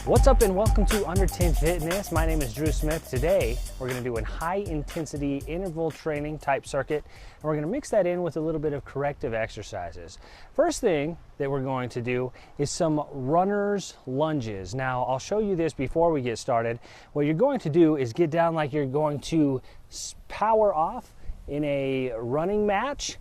What's up and welcome to Under 10 Fitness. My name is Drew Smith. Today we're going to do a high intensity interval training type circuit, and we're going to mix that in with a little bit of corrective exercises. First thing that we're going to do is some runner's lunges. Now I'll show you this before we get started. What you're going to do is get down like you're going to power off in a running match,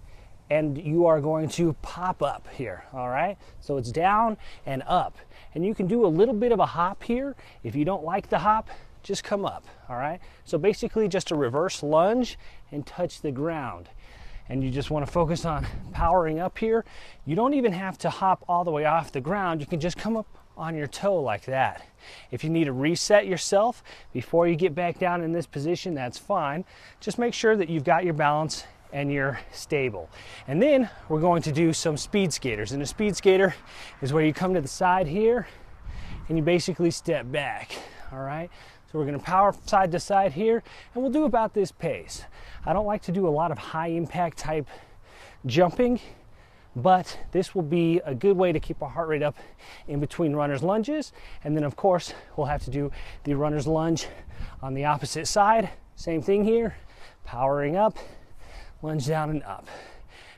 and you are going to pop up here, all right? So it's down and up. And you can do a little bit of a hop here. If you don't like the hop, just come up, all right? So basically just a reverse lunge and touch the ground. And you just want to focus on powering up here. You don't even have to hop all the way off the ground. You can just come up on your toe like that. If you need to reset yourself before you get back down in this position, that's fine. Just make sure that you've got your balance and you're stable. And then we're going to do some speed skaters. And a speed skater is where you come to the side here and you basically step back, all right? So we're gonna power side to side here, and we'll do about this pace. I don't like to do a lot of high impact type jumping, but this will be a good way to keep our heart rate up in between runner's lunges. And then of course, we'll have to do the runner's lunge on the opposite side. Same thing here, powering up, lunge down and up.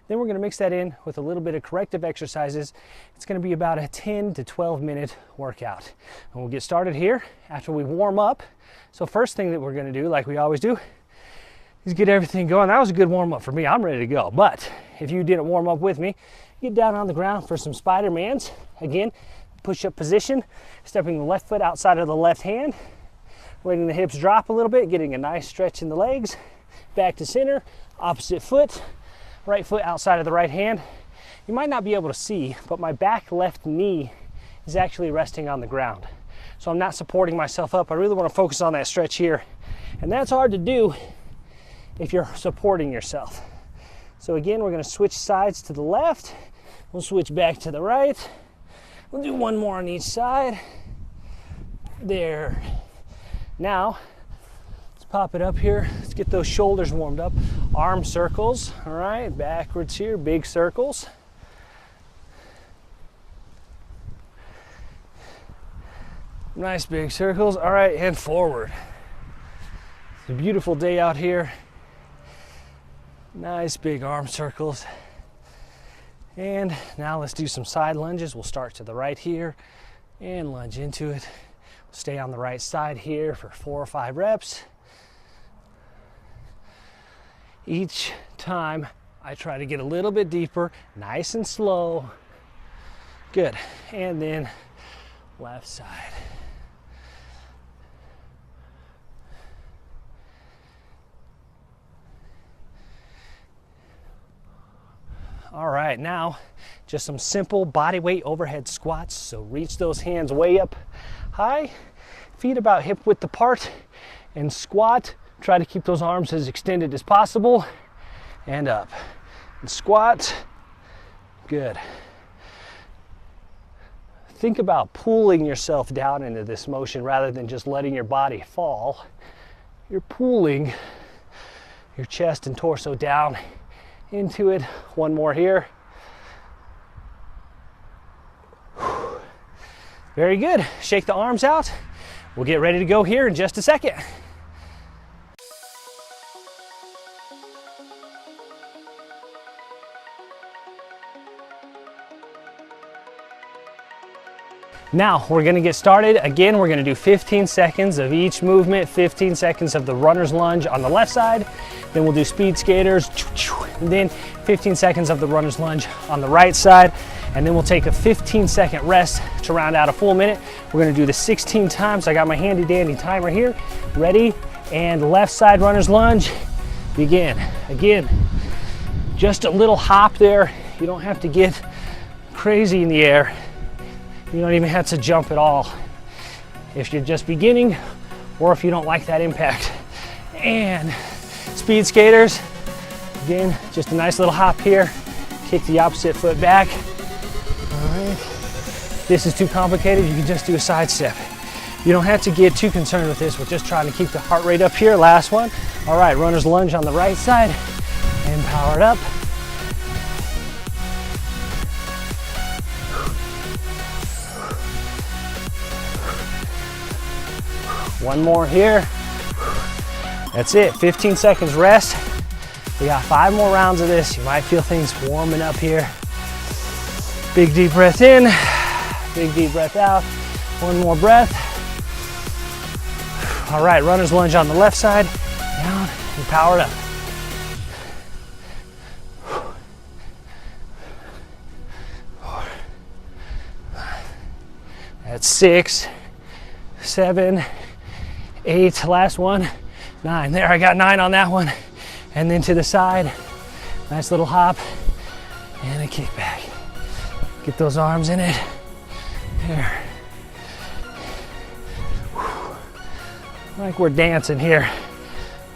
Then we're going to mix that in with a little bit of corrective exercises. It's going to be about a 10 to 12 minute workout. And we'll get started here after we warm up. So first thing that we're going to do, like we always do, is get everything going. That was a good warm up for me. I'm ready to go. But if you didn't warm up with me, get down on the ground for some Spider-Mans. Again, push up position, stepping the left foot outside of the left hand, letting the hips drop a little bit, getting a nice stretch in the legs. Back to center, opposite foot, right foot outside of the right hand. You might not be able to see, but my back left knee is actually resting on the ground. So I'm not supporting myself up. I really want to focus on that stretch here. And that's hard to do if you're supporting yourself. So again, we're going to switch sides to the left. We'll switch back to the right. We'll do one more on each side. There. Now, pop it up here. Let's get those shoulders warmed up. Arm circles, all right, backwards here, big circles. Nice big circles, all right, and forward. It's a beautiful day out here. Nice big arm circles. And now let's do some side lunges. We'll start to the right here and lunge into it. We'll stay on the right side here for 4 or 5 reps. Each time I try to get a little bit deeper, nice and slow. Good. And then left side. All right, now just some simple body weight overhead squats. So reach those hands way up high, feet about hip width apart, and squat. Try to keep those arms as extended as possible, and up, and squat. Good. Think about pulling yourself down into this motion rather than just letting your body fall. You're pulling your chest and torso down into it. One more here. Very good. Shake the arms out. We'll get ready to go here in just a second. Now we're going to get started. Again, we're going to do 15 seconds of each movement, 15 seconds of the runner's lunge on the left side. Then we'll do speed skaters, and then 15 seconds of the runner's lunge on the right side. And then we'll take a 15-second rest to round out a full minute. We're going to do this 16 times. I got my handy dandy timer here. Ready? And left side runner's lunge. Begin. Again, just a little hop there. You don't have to get crazy in the air. You don't even have to jump at all if you're just beginning or if you don't like that impact. And speed skaters, again, just a nice little hop here. Kick the opposite foot back. All right. If this is too complicated, you can just do a side step. You don't have to get too concerned with this. We're just trying to keep the heart rate up here. Last one. All right, runner's lunge on the right side and power it up. One more here. That's it, 15 seconds rest. We got 5 more rounds of this. You might feel things warming up here. Big deep breath in, big deep breath out. One more breath. All right, runner's lunge on the left side, down and power it up. That's 6, 7, 8, last one, 9. There, I got 9 on that one. And then to the side, nice little hop and a kick back. Get those arms in it. There. Like we're dancing here.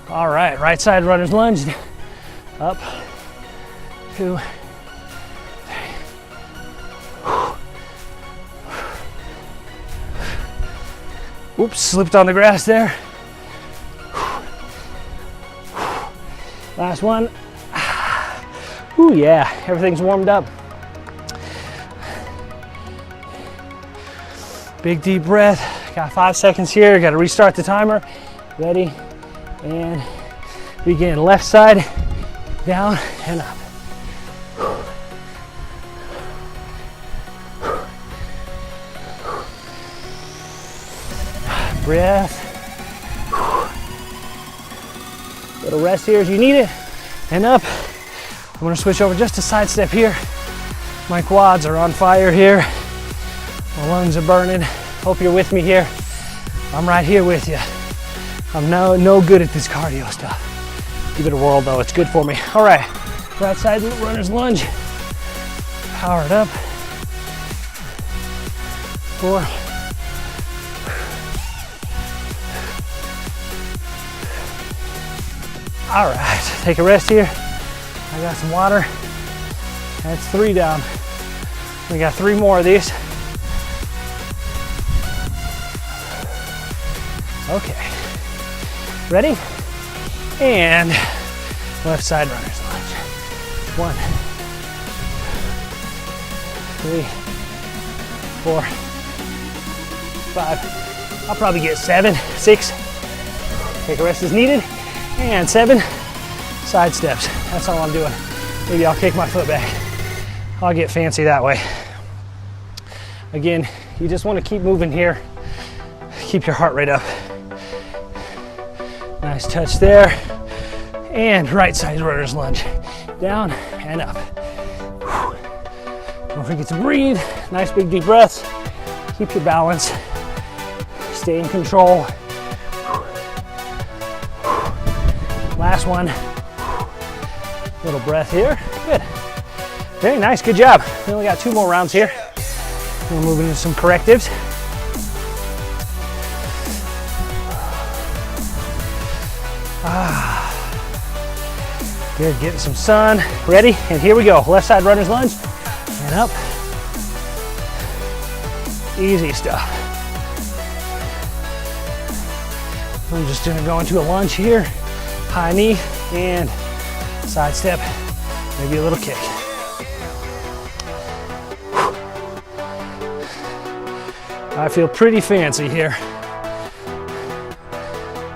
All right, right side runner's lunge. Up, 2, 3. Oops, slipped on the grass there. Last one. Ooh, yeah, everything's warmed up. Big deep breath. Got 5 seconds here. Got to restart the timer. Ready, and begin. Left side, down and up. Breath. Little rest here as you need it, and up. I'm gonna switch over just a side step here. My quads are on fire here. My lungs are burning. Hope you're with me here. I'm right here with you. I'm no good at this cardio stuff. Give it a whirl though, it's good for me. All right, right side runner's lunge. Power it up. 4. All right, take a rest here. I got some water. That's 3 down. We got 3 more of these. Okay, ready? And left side runner's lunge. 1, 3, 4, 5. I'll probably get 7, 6. Take a rest as needed. And 7 side steps. That's all I'm doing. Maybe I'll kick my foot back. I'll get fancy that way. Again, you just want to keep moving here. Keep your heart rate up. Nice touch there. And right side runner's lunge. Down and up. Don't forget to breathe. Nice big deep breaths. Keep your balance. Stay in control. Last one. Little breath here. Good. Very nice. Good job. We only got 2 more rounds here. We're moving into some correctives. Good. Getting some sun. Ready? And here we go. Left side runner's lunge. And up. Easy stuff. I'm just going to go into a lunge here. High knee and side step, maybe a little kick. I feel pretty fancy here.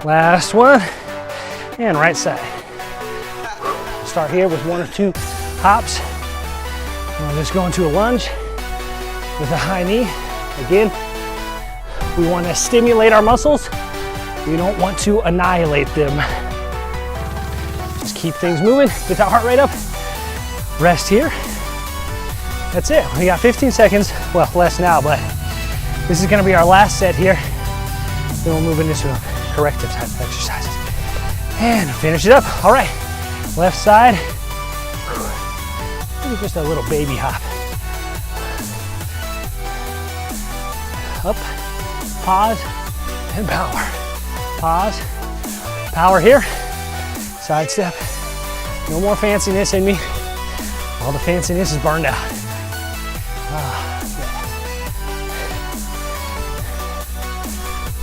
Last one, and right side. Start here with 1 or 2 hops. I'll just go into a lunge with a high knee. Again, we want to stimulate our muscles. We don't want to annihilate them. Just keep things moving, get that heart rate up. Rest here. That's it. We got 15 seconds. Well, less now, but this is gonna be our last set here. Then we'll move into some corrective type exercises. And finish it up. All right, left side. Maybe just a little baby hop. Up, pause, and power. Pause, power here. Side step. No more fanciness in me. All the fanciness is burned out.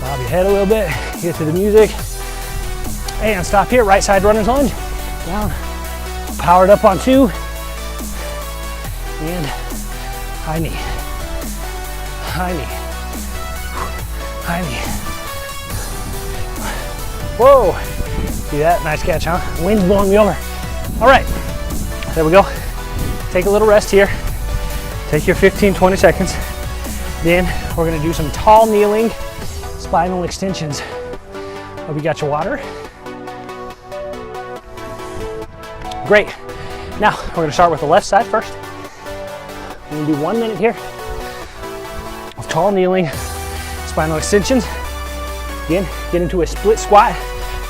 Bob your head a little bit, get to the music. And stop here, right side runner's lunge. Down, powered up on 2. And high knee. High knee. High knee. Whoa, see that? Nice catch, huh? Wind's blowing me over. All right, there we go. Take a little rest here. Take your 15, 20 seconds. Then we're gonna do some tall kneeling spinal extensions. Hope you got your water. Great. Now we're gonna start with the left side first. We're gonna do 1 minute here of tall kneeling spinal extensions. Again, get into a split squat,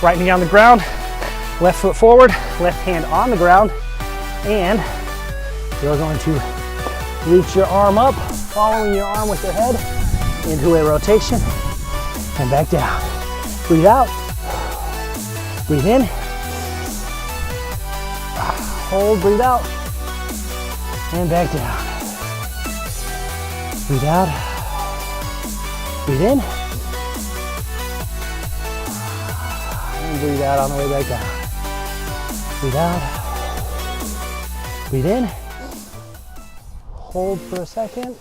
right knee on the ground, left foot forward, left hand on the ground, and you're going to reach your arm up, following your arm with your head into a rotation, and back down. Breathe out, breathe in, hold, breathe out, and back down. Breathe out, breathe in, and breathe out on the way back down. Breathe out, breathe in, hold for a second,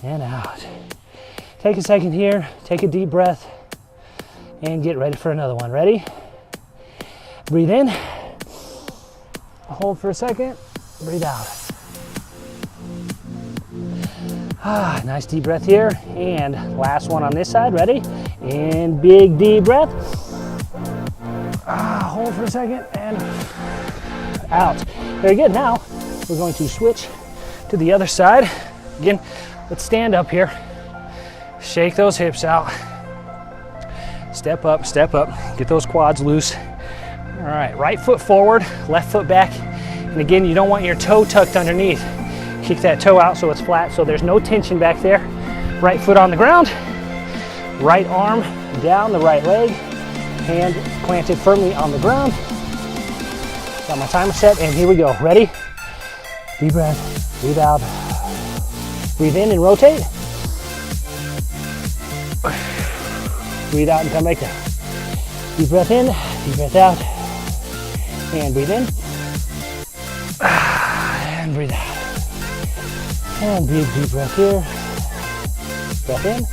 and out. Take a second here, take a deep breath, and get ready for another one. Ready? Breathe in, hold for a second, breathe out. Nice deep breath here, and last one on this side. Ready? In, big deep breath. Hold for a second, and out. Very good. Now we're going to switch to the other side. Again, let's stand up here. Shake those hips out. Step up, get those quads loose. All right, right foot forward, left foot back. And again, you don't want your toe tucked underneath. Kick that toe out so it's flat, so there's no tension back there. Right foot on the ground, right arm down the right leg, hand planted firmly on the ground. Got my timer set, and here we go. Ready? Deep breath, breathe out. Breathe in and rotate. Breathe out and come back down. Deep breath in, deep breath out. And breathe in. And breathe out. And big deep breath here. Breath in.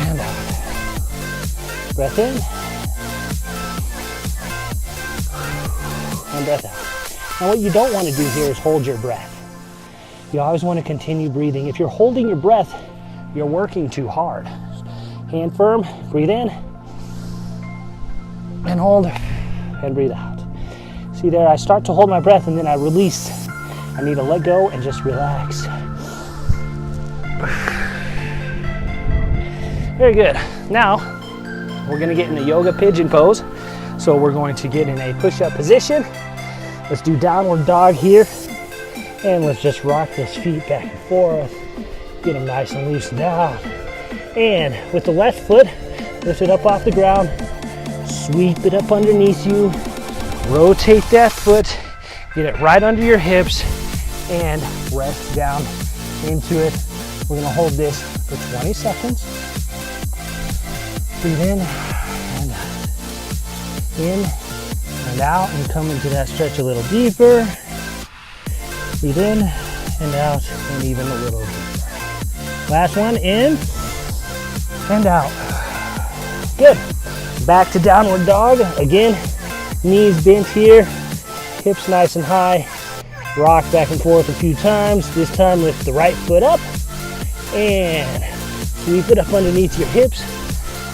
And out. Breath in. And breath out. Now what you don't want to do here is hold your breath. You always want to continue breathing. If you're holding your breath, you're working too hard. Hand firm, breathe in, and hold, and breathe out. See there, I start to hold my breath and then I release. I need to let go and just relax. Very good. Now, we're gonna get in the yoga pigeon pose. So we're going to get in a push-up position. Let's do downward dog here. And let's just rock those feet back and forth. Get them nice and loosened out. And with the left foot, lift it up off the ground. Sweep it up underneath you. Rotate that foot. Get it right under your hips. And rest down into it. We're gonna hold this for 20 seconds. Breathe in and out. In and out, and come into that stretch a little deeper. Breathe in and out, and even a little deeper. Last one, in and out. Good. Back to downward dog. Again, knees bent here, hips nice and high. Rock back and forth a few times. This time lift the right foot up and sweep it up underneath your hips.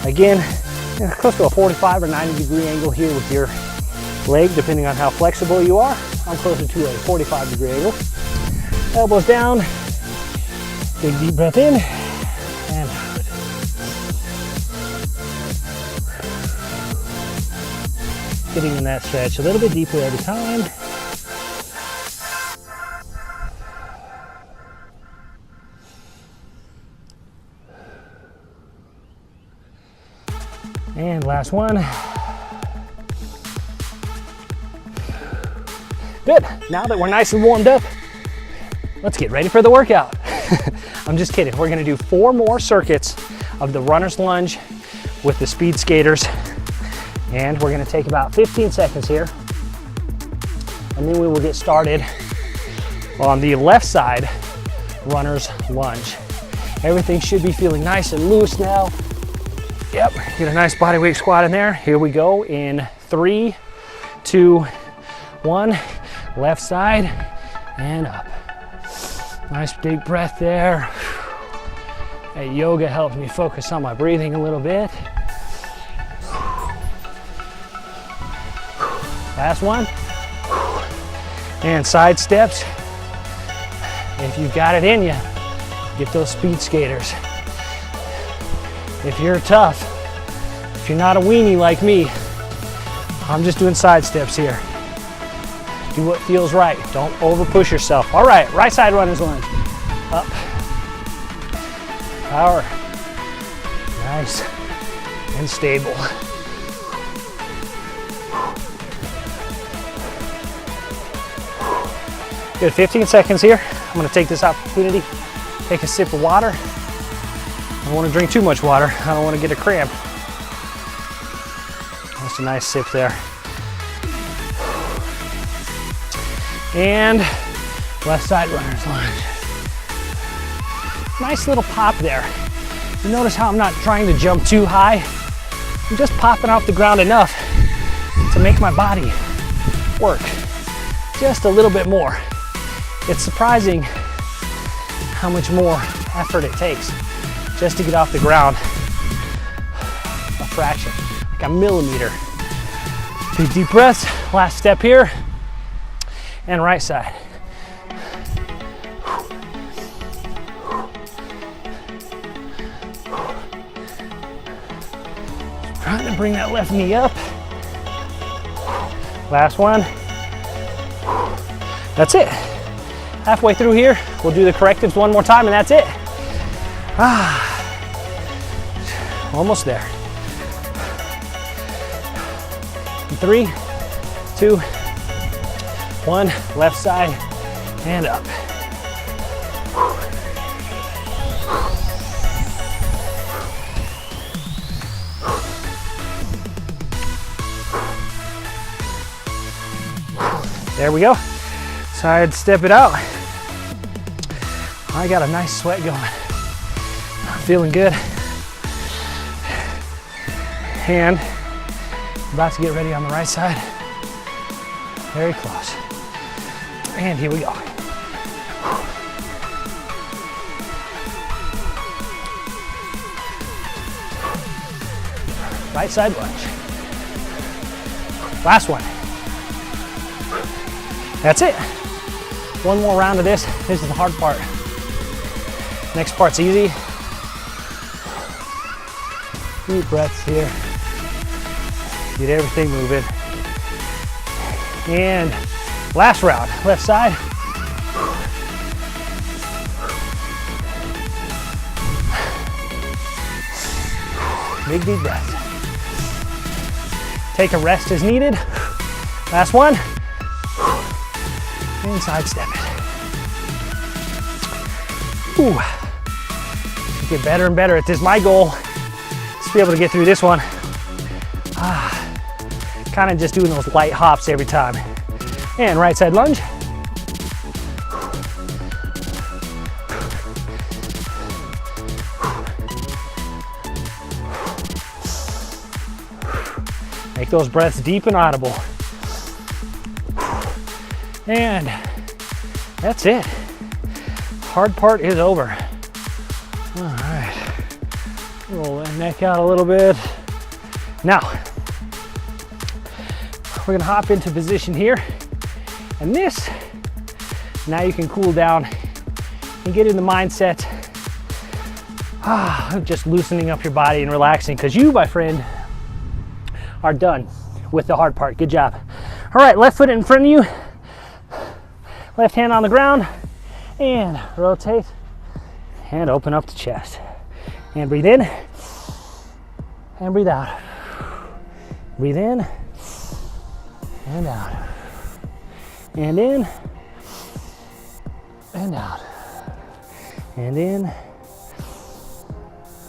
Again, close to a 45 or 90 degree angle here with your leg, depending on how flexible you are. I'm closer to a 45 degree angle. Elbows down, big deep breath in and out. Getting in that stretch a little bit deeper every time. And last one. Good. Now that we're nice and warmed up, let's get ready for the workout. I'm just kidding. We're gonna do 4 more circuits of the runner's lunge with the speed skaters. And we're gonna take about 15 seconds here. And then we will get started on the left side runner's lunge. Everything should be feeling nice and loose now. Yep, get a nice body weight squat in there. Here we go in 3, 2, 1. Left side and up. Nice deep breath there. Hey, yoga helps me focus on my breathing a little bit. Last one. And side steps. If you've got it in you, get those speed skaters. If you're tough, if you're not a weenie like me, I'm just doing side steps here. Do what feels right. Don't over push yourself. All right, right side runner's lunge. Up. Power. Nice and stable. Good, 15 seconds here. I'm gonna take this opportunity, take a sip of water. I don't wanna drink too much water. I don't wanna get a cramp. That's a nice sip there. And left side runner's lunge. Nice little pop there. You notice how I'm not trying to jump too high? I'm just popping off the ground enough to make my body work just a little bit more. It's surprising how much more effort it takes just to get off the ground. A fraction, like a millimeter. Big deep breaths, last step here. And right side. Trying to bring that left knee up. Last one. That's it. Halfway through here, we'll do the correctives one more time and that's it. Almost there. 3, 2, 1, left side and up. There we go. Side step it out. I got a nice sweat going. I'm feeling good. And about to get ready on the right side. Very close. And here we go. Right side lunge. Last one. That's it. One more round of this. This is the hard part. Next part's easy. Deep breaths here. Get everything moving. And last round, left side. Big deep breath. Take a rest as needed. Last one. And side step it. Ooh. Get better and better at this. My goal is to be able to get through this one. Kind of just doing those light hops every time. And right side lunge. Make those breaths deep and audible. And that's it. Hard part is over. All right. Roll that neck out a little bit. Now, we're gonna hop into position here. And this, now you can cool down and get in the mindset of just loosening up your body and relaxing, because you, my friend, are done with the hard part. Good job. All right, left foot in front of you. Left hand on the ground, and rotate, and open up the chest. And breathe in, and breathe out. Breathe in, and out. And in, and out. And in,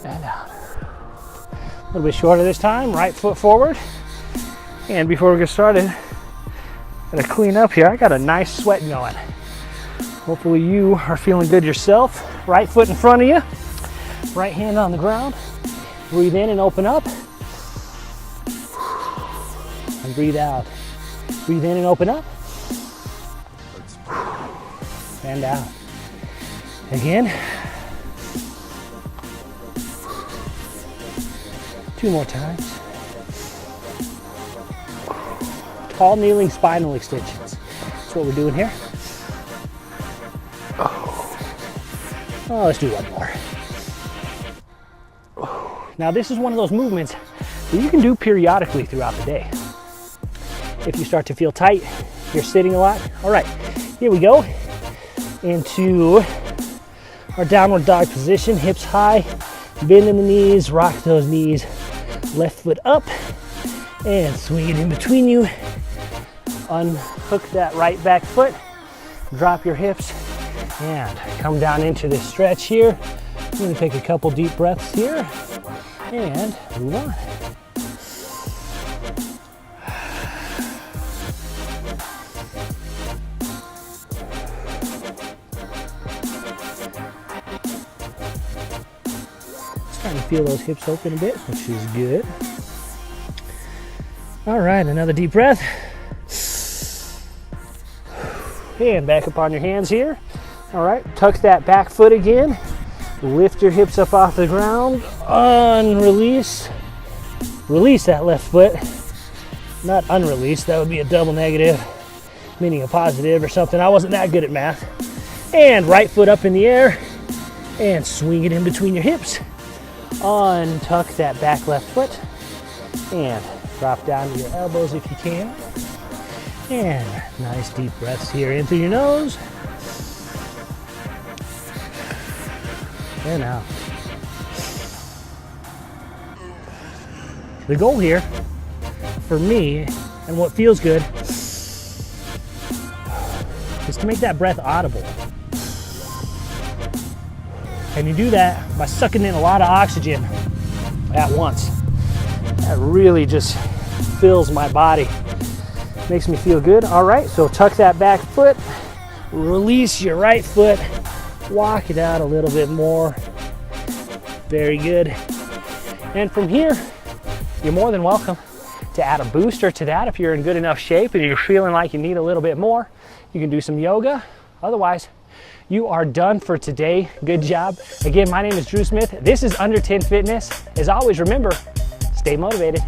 and out. A little bit shorter this time, right foot forward. And before we get started, gotta clean up here. I got a nice sweat going. Hopefully you are feeling good yourself. Right foot in front of you, right hand on the ground, Breathe in and open up. And breathe out. Breathe in and open up. And out. Again. 2 more times. Tall kneeling spinal extensions. That's what we're doing here. Oh, let's do one more. Now this is one of those movements that you can do periodically throughout the day. If you start to feel tight, you're sitting a lot. All right, here we go. Into our downward dog position, hips high, bend in the knees, rock those knees, left foot up, and swing it in between you. Unhook that right back foot, drop your hips, and come down into this stretch here. I'm gonna take a couple deep breaths here, and move on. Starting to feel those hips open a bit, which is good. All right, another deep breath. And back up on your hands here. All right, tuck that back foot again. Lift your hips up off the ground. Unrelease. Release that left foot. Not unrelease, that would be a double negative, meaning a positive or something. I wasn't that good at math. And right foot up in the air. And swing it in between your hips. Untuck that back left foot. And drop down to your elbows if you can. And nice deep breaths here in through your nose. And out. The goal here, for me, and what feels good, is to make that breath audible. And you do that by sucking in a lot of oxygen at once. That really just fills my body. Makes me feel good. All right, so tuck that back foot, release your right foot, walk it out a little bit more. Very good. And from here, you're more than welcome to add a booster to that. If you're in good enough shape and you're feeling like you need a little bit more, you can do some yoga. Otherwise, you are done for today. Good job. Again, my name is Drew Smith. This is Under 10 Fitness. As always, remember, stay motivated.